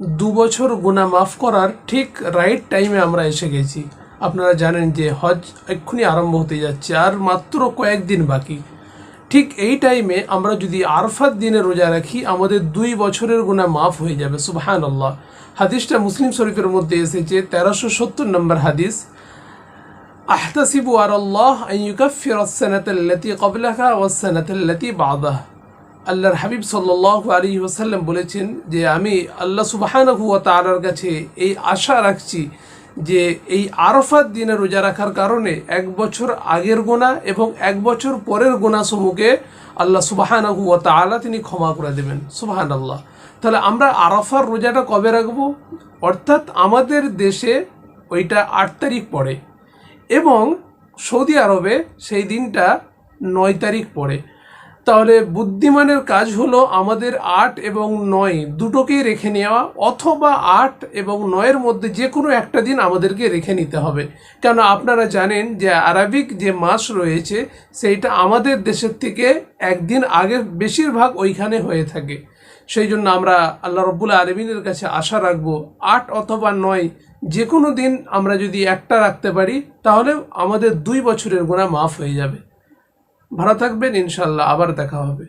2 বছর গুনাহ মাফ করার ঠিক রাইট টাইমে আমরা এসে গেছি। আপনারা জানেন যে হজ এক্ষুনি আরম্ভ হতে যাচ্ছে, আর মাত্র কয়েকদিন বাকি। ঠিক এই টাইমে আমরা যদি আরফাত দিনে রোজা রাখি, আমাদের 2 বছরের গুনাহ মাফ হয়ে যাবে। সুবহানাল্লাহ। হাদিসটা মুসলিম শরীফের মধ্যে এসেছে, 1370 নম্বর হাদিস। আহতাসিবু আলাল্লাহ আন ইউকাফিরাস সানাতাল্লাতী ক্বাবলাহা ওয়াস সানাতাল্লাতী বা'দাহা। আল্লাহর হাবিব সাল্লাল্লাহু আলাইহি ওয়াসাল্লাম বলেছেন যে আমি আল্লাহ সুবহানাহু ওয়া তাআলার কাছে এই আশা রাখছি যে এই আরাফাত দিনে রোজা রাখার কারণে 1 বছর আগের গুনাহ এবং 1 বছর পরের গুনাহসমূহকে আল্লাহ সুবহানাহু ওয়া তাআলা তিনি ক্ষমা করে দেবেন। সুবহানাল্লাহ। তাহলে আমরা আরাফার রোজাটা কবে রাখবো? অর্থাৎ আমাদের দেশে ওইটা 8 তারিখ পড়ে এবং সৌদি আরবে সেই দিনটা 9 তারিখ পড়ে। তাহলে বুদ্ধিমানের কাজ হলো আমাদের 8 এবং 9 দুটোকেই রেখে নেওয়া, অথবা 8 এবং 9-এর মধ্যে যে কোনো একটা দিন আমাদেরকে রেখে নিতে হবে। কেন আপনারা জানেন যে আরবিক যে মাস রয়েছে সেইটা আমাদের দেশের থেকে একদিন আগে বেশিরভাগ ওইখানে হয়ে থাকে। সেই জন্য আমরা আল্লাহ রব্বুল আলামিনের কাছে আশা রাখবো 8 অথবা 9 যে কোনো দিন আমরা যদি একটা রাখতে পারি তাহলে আমাদের 2 বছরের গুনাহ মাফ হয়ে যাবে। ভালো থাকবেন, ইনশাল্লাহ আবার দেখা হবে।